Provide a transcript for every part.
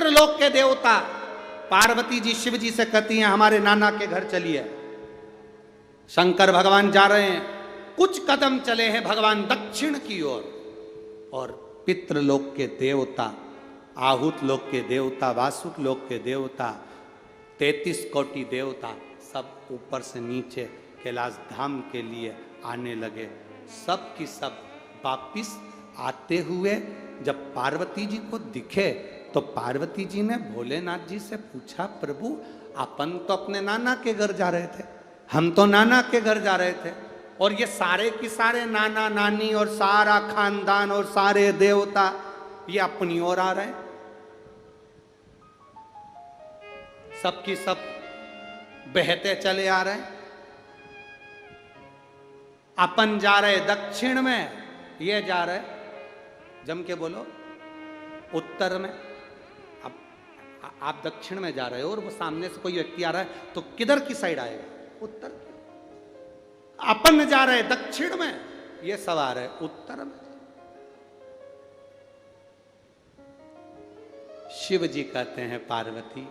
पितृलोक के देवता पार्वती जी शिव जी से कहती हैं हमारे नाना के घर चलिए। शंकर भगवान जा रहे हैं, कुछ कदम चले हैं भगवान दक्षिण की ओर, और पितृलोक के देवता, आहूत लोक के देवता, वासुक लोक के देवता, 33 कोटि देवता सब ऊपर से नीचे कैलाश धाम के लिए आने लगे। सब की सब वापिस आते हुए जब पार्वती जी को दिखे तो पार्वती जी ने भोलेनाथ जी से पूछा, प्रभु अपन तो अपने नाना के घर जा रहे थे, हम तो नाना के घर जा रहे थे, और ये सारे की सारे नाना नानी और सारा खानदान और सारे देवता ये अपनी ओर आ रहे हैं, सबकी सब बहते चले आ रहे हैं, अपन जा रहे दक्षिण में, ये जा रहे जम के बोलो उत्तर में। अब आप दक्षिण में जा रहे हो और वो सामने से कोई व्यक्ति आ रहा है तो किधर की साइड आएगा? उत्तर की। अपन जा रहे दक्षिण में, ये सब आ रहे उत्तर में। शिव जी कहते हैं पार्वती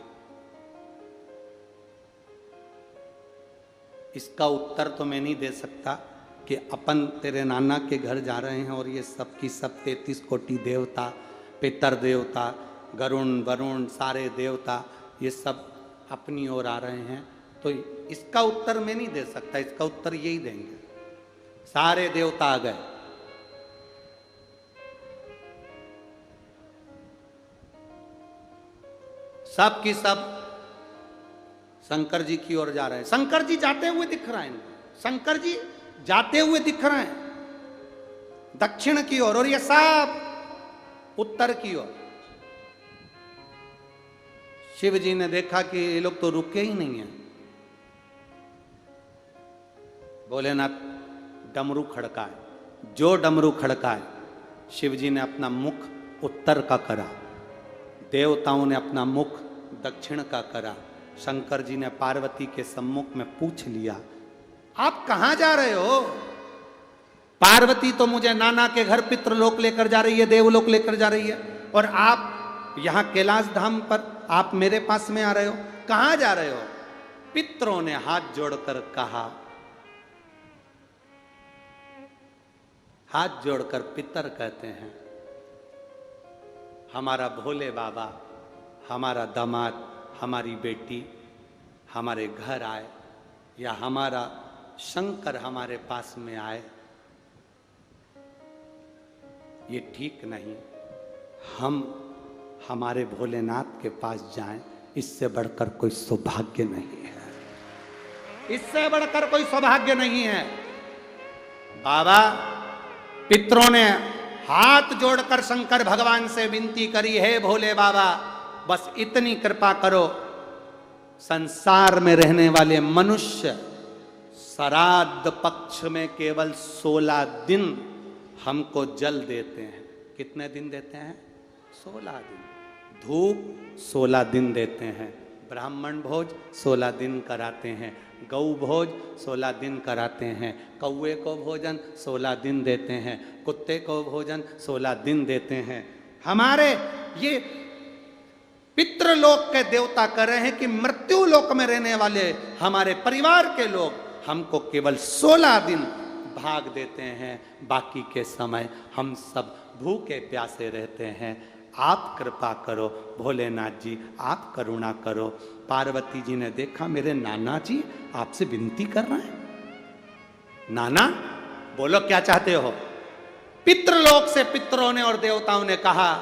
इसका उत्तर तो मैं नहीं दे सकता कि अपन तेरे नाना के घर जा रहे हैं और ये सब की सब 33 कोटि देवता, पितर देवता, गरुण वरुण सारे देवता ये सब अपनी ओर आ रहे हैं, तो इसका उत्तर मैं नहीं दे सकता, इसका उत्तर यही देंगे। सारे देवता आ गए, सब की सब शंकर जी की ओर जा रहे हैं। शंकर जी जाते हुए दिख रहे हैं, शंकर जी जाते हुए दिख रहे हैं दक्षिण की ओर, और ये सब उत्तर की ओर। शिव जी ने देखा कि ये लोग तो रुके ही नहीं हैं। भोलेनाथ डमरू खड़काए, जो डमरू खड़काए शिव जी ने अपना मुख उत्तर का करा, देवताओं ने अपना मुख दक्षिण का करा। शंकर जी ने पार्वती के सम्मुख में पूछ लिया, आप कहां जा रहे हो? पार्वती तो मुझे नाना के घर पितृलोक लेकर जा रही है, देवलोक लेकर जा रही है, और आप यहां कैलाश धाम पर आप मेरे पास में आ रहे हो, कहां जा रहे हो? पितरों ने हाथ जोड़कर कहा, हाथ जोड़कर पितर कहते हैं हमारा भोले बाबा, हमारा दामाद, हमारी बेटी हमारे घर आए, या हमारा शंकर हमारे पास में आए, ये ठीक नहीं। हम हमारे भोलेनाथ के पास जाएं, इससे बढ़कर कोई सौभाग्य नहीं है, इससे बढ़कर कोई सौभाग्य नहीं है। बाबा पितरों ने हाथ जोड़कर शंकर भगवान से विनती करी, है भोले बाबा बस इतनी कृपा करो, संसार में रहने वाले मनुष्य श्राद्ध पक्ष में केवल 16 दिन हमको जल देते हैं। कितने दिन देते हैं? 16 दिन। धूप 16 दिन देते हैं, ब्राह्मण भोज 16 दिन कराते हैं, गौ भोज 16 दिन कराते हैं, कौवे को भोजन 16 दिन देते हैं, कुत्ते को भोजन 16 दिन देते हैं। हमारे ये पितृलोक के देवता कह रहे हैं कि मृत्यु लोक में रहने वाले हमारे परिवार के लोग हमको केवल 16 दिन भाग देते हैं, बाकी के समय हम सब भूखे प्यासे रहते हैं। आप कृपा करो भोलेनाथ जी, आप करुणा करो। पार्वती जी ने देखा मेरे नाना जी आपसे विनती कर रहे हैं। नाना बोलो क्या चाहते हो? पितृलोक से पितरों ने और देवताओं ने कहा,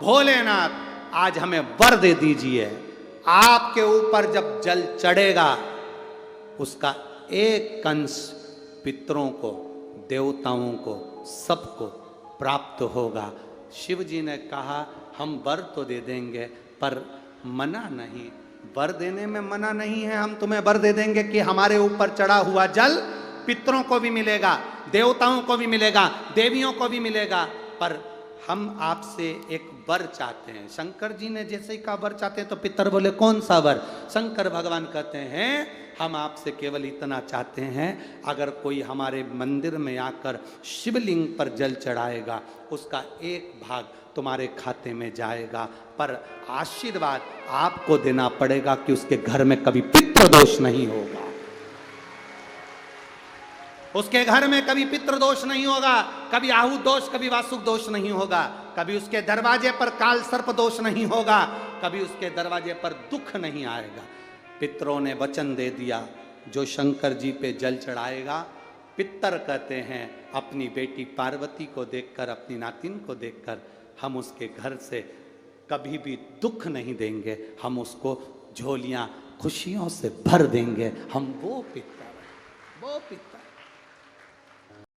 भोलेनाथ आज हमें वर दे दीजिए, आपके ऊपर जब जल चढ़ेगा उसका एक कंश पितरों को, देवताओं को, सबको प्राप्त होगा। शिव जी ने कहा हम वर तो दे देंगे पर मना नहीं, वर देने में मना नहीं है, हम तुम्हें वर दे देंगे कि हमारे ऊपर चढ़ा हुआ जल पितरों को भी मिलेगा, देवताओं को भी मिलेगा, देवियों को भी मिलेगा, पर हम आपसे एक वर चाहते हैं। शंकर जी ने जैसे ही कहा वर चाहते हैं तो पितर बोले कौन सा वर? शंकर भगवान कहते हैं हम आपसे केवल इतना चाहते हैं, अगर कोई हमारे मंदिर में आकर शिवलिंग पर जल चढ़ाएगा उसका एक भाग तुम्हारे खाते में जाएगा, पर आशीर्वाद आपको देना पड़ेगा कि उसके घर में कभी पितृदोष नहीं होगा, उसके घर में कभी पितृदोष नहीं होगा, कभी आहू दोष, कभी वासुक दोष नहीं होगा, कभी उसके दरवाजे पर काल सर्प दोष नहीं होगा, कभी उसके दरवाजे पर दुख नहीं आएगा। पितरों ने वचन दे दिया, जो शंकर जी पे जल चढ़ाएगा, पितर कहते हैं अपनी बेटी पार्वती को देखकर, अपनी नातिन को देखकर, हम उसके घर से कभी भी दुख नहीं देंगे, हम उसको झोलियां खुशियों से भर देंगे। हम वो पितर